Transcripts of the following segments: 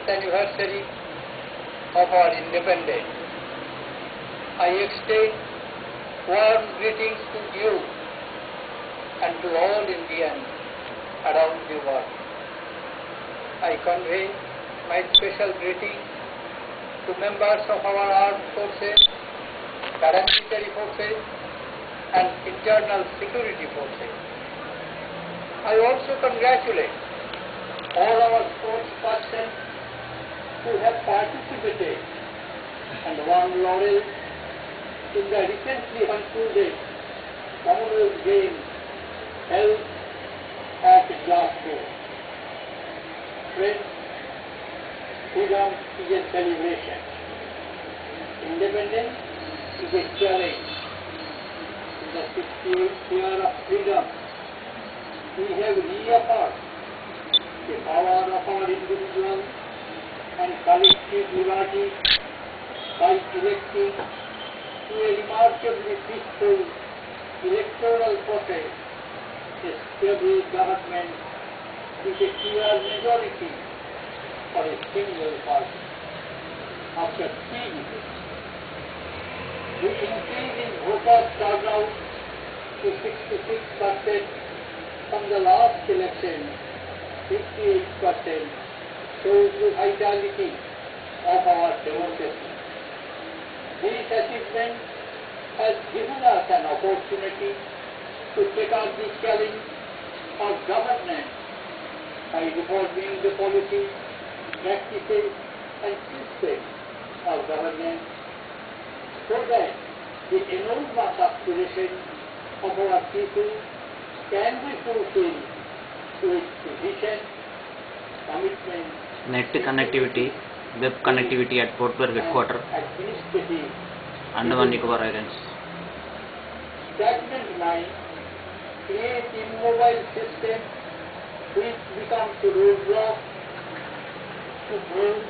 100th anniversary of our independence. I extend warm greetings to you and to all Indians around the world. I convey my special greetings to members of our armed forces, paramilitary forces, and internal security forces. I also congratulate all our sportspersons who have participated and won laurels in the recently concluded Commonwealth Games held at Glasgow. Friends, freedom is a celebration. Independence is a challenge. In the 68th year of freedom, we have reaffirmed the power of our individual and collective liberty by electing to a remarkably peaceful electoral process a stable government with a clear majority for a single party. After 3 years, the increase in voter turnout to 66% from the last election, 58%, shows the vitality of our democracy. This achievement has given us an opportunity to take up the challenge of governance by reforming the policies, practices, and systems of governance so that the enormous aspirations of our people can be fulfilled with vision, commitment, net connectivity, web connectivity at Port Blair headquarters, Andaman Nicobar Islands. Stagnant mind create immobile system which becomes a roadblock to growth.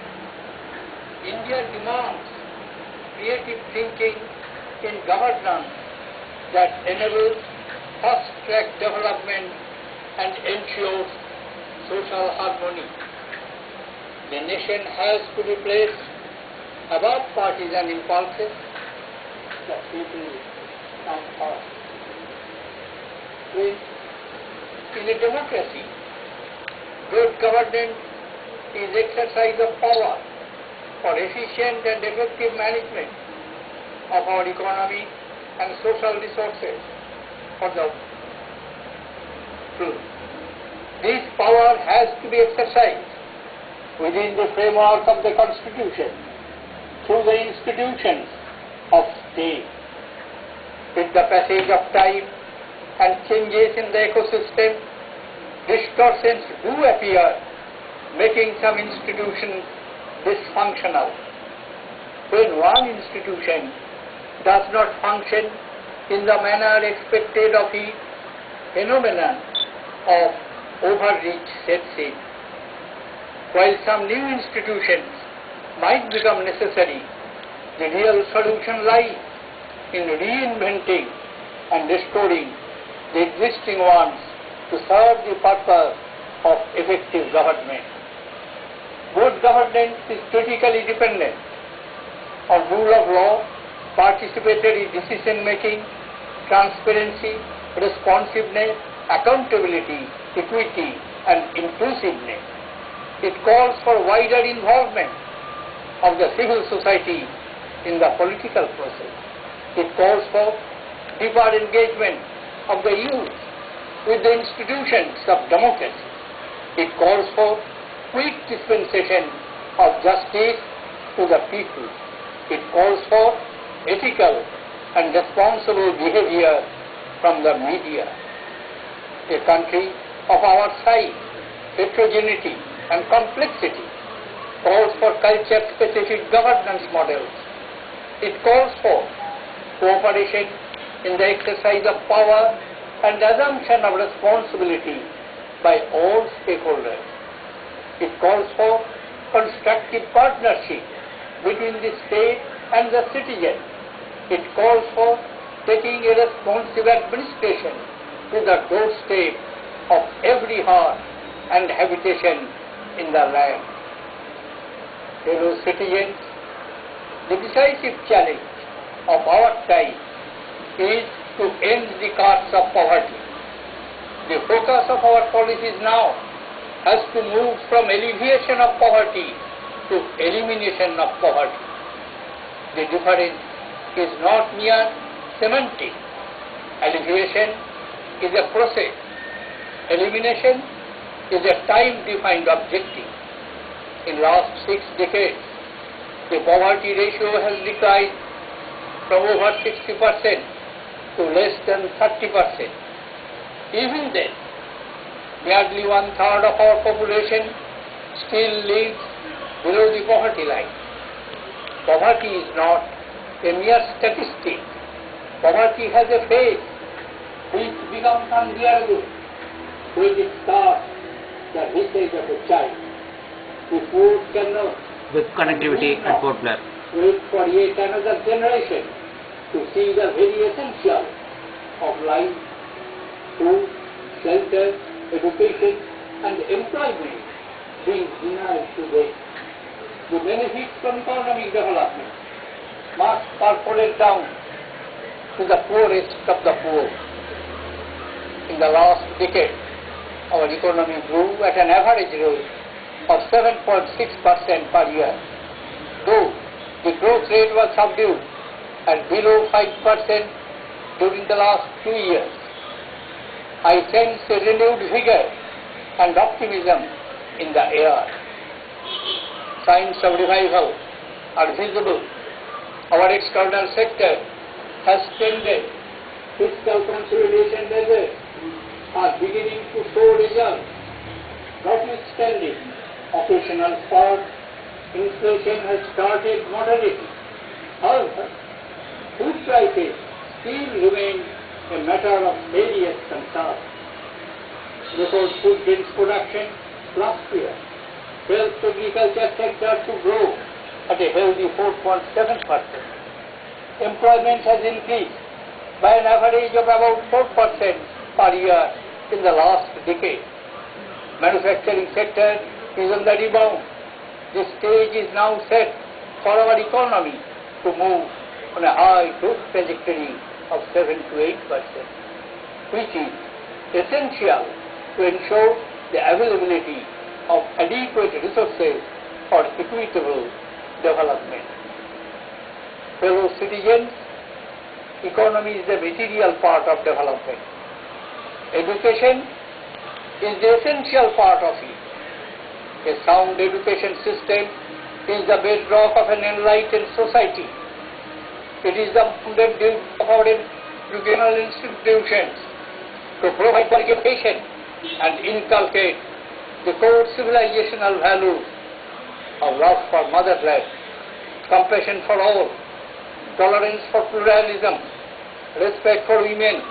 India demands creative thinking in governance that enables fast-track development and ensures social harmony. The nation has to be placed above partisan impulses. The people come first. In a democracy, good governance is exercise of power for efficient and effective management of our economy and social resources for the truth. This power has to be exercised within the framework of the Constitution through the institutions of state. With the passage of time and changes in the ecosystem, distortions do appear, making some institutions dysfunctional. When one institution does not function in the manner expected of it, phenomenon of overreach sets in. While some new institutions might become necessary, the real solution lies in reinventing and restoring the existing ones to serve the purpose of effective government. Good governance is critically dependent on rule of law, participatory decision-making, transparency, responsiveness, accountability, equity, and inclusiveness. It calls for wider involvement of the civil society in the political process. It calls for deeper engagement of the youth with the institutions of democracy. It calls for quick dispensation of justice to the people. It calls for ethical and responsible behavior from the media. A country of our size, heterogeneity, and complexity calls for culture-specific governance models. It calls for cooperation in the exercise of power and assumption of responsibility by all stakeholders. It calls for constructive partnership between the state and the citizen. It calls for taking a responsive administration to the doorstep of every heart and habitation in the land. Fellow citizens, the decisive challenge of our time is to end the curse of poverty. The focus of our policies now has to move from alleviation of poverty to elimination of poverty. The difference is not mere semantic. Alleviation is a process. Elimination is a time-defined objective. In last 6 decades, the poverty ratio has declined from over 60% to less than 30%. Even then, nearly 1/3 of our population still lives below the poverty line. Poverty is not a mere statistic. Poverty has a face which becomes unbearable when it starts the visage of a child. The poor cannot Web connectivity at Port Blair. wait for yet another generation to see the very essential of life, food, shelter, education and employment being denied to them. The benefits from economic development must percolate down to the poorest of the poor. In the last decade, our economy grew at an average rate of 7.6% per year, though the growth rate was subdued at below 5% during the last 2 years. I sense a renewed vigor and optimism in the air. Signs of revival are visible. Our external sector has tended. Fiscal consolidation measures are beginning to show results. Notwithstanding operational faults, inflation has started moderating. However, food prices still remain a matter of serious concern. Record food grains production last year helped agriculture sector to grow at a healthy 4.7%. Employment has increased by an average of about 4% per year in the last decade. Manufacturing sector is on the rebound. The stage is now set for our economy to move on a high growth trajectory of 7 to 8%, which is essential to ensure the availability of adequate resources for equitable development. Fellow citizens, economy is the material part of development. Education is the essential part of it. A sound education system is the bedrock of an enlightened society. It is the bounden duty of our educational institutions to provide quality education and inculcate the core civilizational values of love for motherland, compassion for all, tolerance for pluralism, respect for women,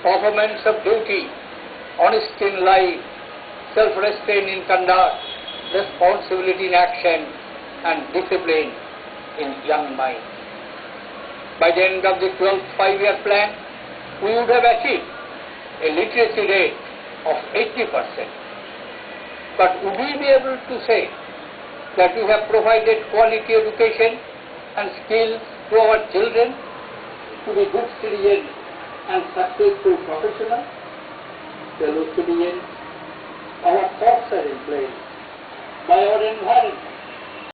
performance of duty, honesty in life, self-restraint in conduct, responsibility in action, and discipline in young minds. By the end of the 12th five-year plan, we would have achieved a literacy rate of 80%. But would we be able to say that we have provided quality education and skills to our children to be good citizens and successful professionals? Fellow citizens, our thoughts are influenced by our environment.